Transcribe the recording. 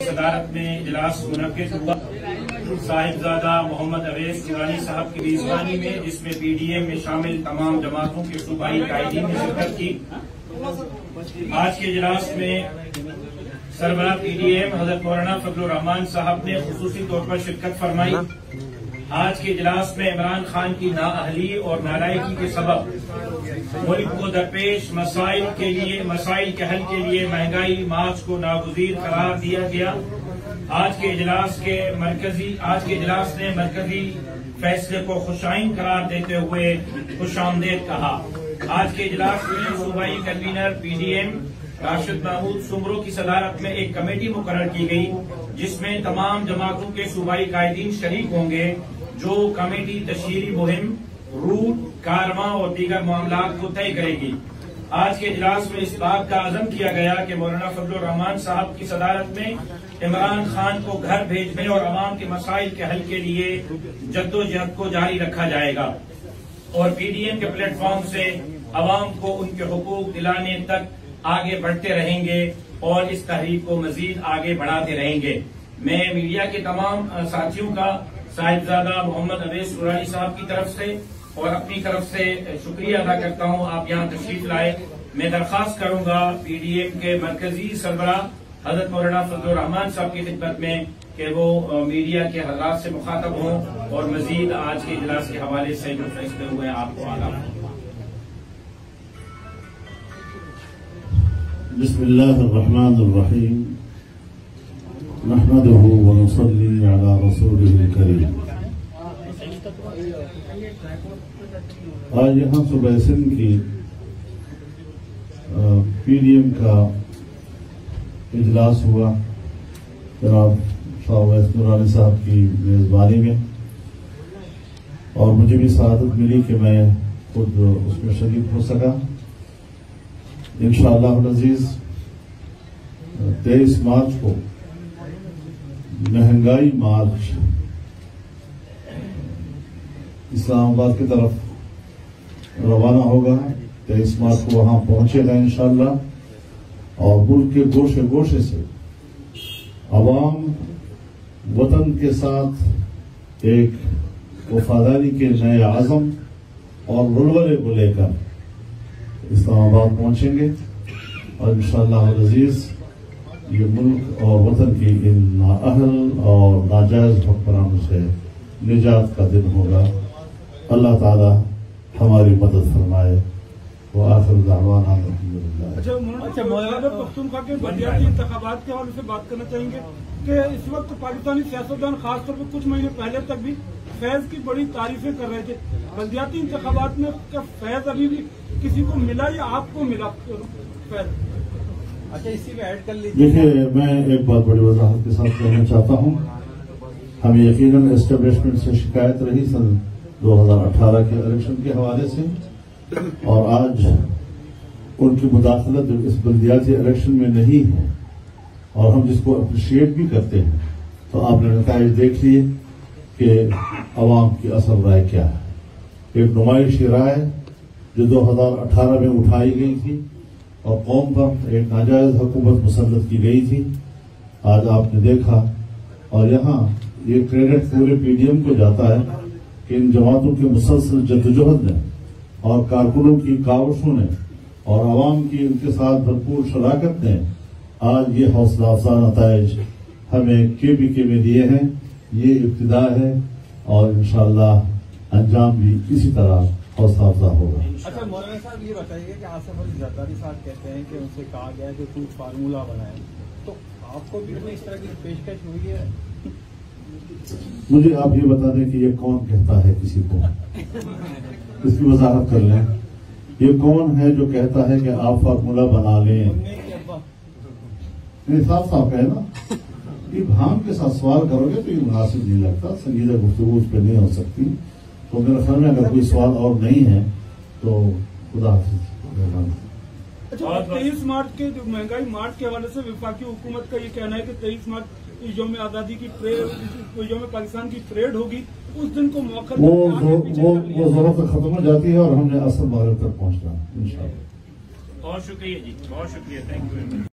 صدارت میں اجلاس منعقد ہوا صاحبزادہ محمد اویس نورانی صاحب کی میزبانی میں، جس میں پی ڈی ایم میں شامل تمام جماعتوں کے صوبائی قائدین نے شرکت کی۔ آج کے اجلاس میں سربراہ پی ڈی ایم حضرت مولانا فضل الرحمان صاحب نے خصوصی طور پر شرکت فرمائی۔ آج کے اجلاس میں عمران خان کی نااہلی اور نالائکی کے سبب ملک کو درپیش مسائل کے حل کے لیے مہنگائی مارچ کو ناگزیر قرار دیا گیا۔ آج کے اجلاس نے مرکزی فیصلے کو خوشائن قرار دیتے ہوئے خوش آمدید کہا۔ آج کے اجلاس میں صوبائی convener P D M Rashid Mahmood Soomro کی صدارت میں ایک کمیٹی مقرر کی گئی، جس میں تمام جماعتوں کے صوبائی قائدین شریک ہوں گے۔ جو کمیٹی تشہیری مہم، روٹ، کارواں اور دیگر معاملات کو طے کرے گی۔ آج کے اجلاس میں اس بات کا عزم کیا گیا کہ مولانا فضل الرحمان صاحب کی صدارت میں عمران خان کو گھر بھیجنے اور عوام کے مسائل کے حل کے لیے جدوجہد کو جاری رکھا جائے گا، اور پی ڈی ایم کے پلیٹ فارم سے عوام کو ان کے حقوق دلانے تک آگے بڑھتے رہیں گے اور اس تحریک کو مزید آگے بڑھاتے رہیں گے۔ میں میڈیا کے تمام ساتھیوں کا صاحبزادہ محمد اویس نورانی صاحب کی طرف سے اور اپنی طرف سے شکریہ ادا کرتا ہوں، آپ یہاں تشریف لائے۔ میں درخواست کروں گا پی ڈی ایم کے مرکزی سربراہ حضرت مولانا فضل الرحمان صاحب کی خدمت میں کہ وہ میڈیا کے حضرات سے مخاطب ہوں اور مزید آج کے اجلاس کے حوالے سے جو فیصلے ہوئے ہیں آپ کو آگاہ کریں۔ بسم اللہ الرحمن الرحیم، نحمدہ ونصلی علی رسولہ الکریم۔ آج یہاں صوبہ سندھ کی پی ڈی ایم کا اجلاس ہوا جناب شاہ اویس نورانی صاحب کی میزبانی میں، اور مجھے بھی سعادت ملی کہ میں خود اس میں شریک ہو سکا۔ انشاءاللہ العزیز 23 مارچ کو مہنگائی مارچ اسلام آباد کی طرف روانہ ہوگا۔ 23 مارچ کو وہاں پہنچے گا انشاءاللہ، اور ملک کے گوشے گوشے سے عوام وطن کے ساتھ ایک وفاداری کے نئے عزم اور ولولے کو لے کر اسلام آباد پہنچیں گے، اور انشاءاللہ العزیز یہ ملک اور وطن کی ان نااہل اور ناجائز حکمرانوں سے نجات کا دن ہوگا۔ اللہ تعالی ہماری مدد فرمائے۔ وآخر دعوانا الحمدللہ۔ اچھا، مولانا پختونخوا کے بلدیاتی انتخابات کے حوالے سے بات کرنا چاہیں گے کہ اس وقت پاکستانی سیاستدان خاص طور پر کچھ مہینے پہلے تک بھی فیض کی بڑی تعریفیں کر رہے تھے۔ بلدیاتی انتخابات میں کیا فیض ابھی بھی کسی کو ملا یا آپ کو ملا فیض؟ اچھا، اسی میں ایڈ کر لیجیے۔ دیکھیے، میں ایک بات بڑی وضاحت کے ساتھ کہنا چاہتا ہوں۔ ہمیں یقیناً اسٹیبلشمنٹ سے شکایت رہی سن 2018 کے الیکشن کے حوالے سے، اور آج ان کی مداخلت اس بلدیاتی الیکشن میں نہیں ہے، اور ہم جس کو اپریشیٹ بھی کرتے ہیں۔ تو آپ نے نتائج دیکھ لیے کہ عوام کی اصل رائے کیا ہے۔ ایک نمائشی رائے جو 2018 میں اٹھائی گئی تھی اور قوم پر ایک ناجائز حکومت مسلط کی گئی تھی، آج آپ نے دیکھا، اور یہاں یہ کریڈٹ پورے پی ڈی ایم کو جاتا ہے کہ ان جماعتوں کی مسلسل جدوجہد نے اور کارکنوں کی کاوشوں نے اور عوام کی ان کے ساتھ بھرپور شراکت نے آج یہ حوصلہ افزا نتائج ہمیں کے بی میں دیے ہیں۔ یہ ابتدا ہے، اور انشاءاللہ انجام بھی اسی طرح حوصلہ افزا ہوگا۔ اچھا مولانا صاحب، یہ بتائیے کہ آصف علی زرداری صاحب کہتے ہیں کہ ان سے کہا گیا کہ کوئی فارمولہ بنائے، تو آپ کو بھی اس طرح کی پیشکش ہوئی ہے؟ مجھے آپ یہ بتا دیں کہ یہ کون کہتا ہے کسی کو، اس کی وضاحت کر لیں۔ یہ کون ہے جو کہتا ہے کہ آپ فارمولہ بنا لیں؟ نہیں، صاف صاف ہے نا۔ یہ بھام کے ساتھ سوال کرو گے تو یہ مناسب نہیں لگتا، سنجیدہ گفتگو اس پہ نہیں ہو سکتی۔ تو میرے خیال میں اگر کوئی سوال اور نہیں ہے تو خدا حافظ۔ اچھا، 23 مارچ کے جو مہنگائی مارچ کے حوالے سے وفاقی حکومت کا یہ کہنا ہے کہ 23 مارچ یوم آزادی کی پریڈ، یوم پاکستان کی پریڈ ہوگی، اس دن کو موقع وہ ضرورت ختم ہو جاتی ہے اور ہم نے اصل مغرب تک پہنچنا انشاءاللہ۔ بہت شکریہ جی، بہت شکریہ، تھینک یو ویری مچ۔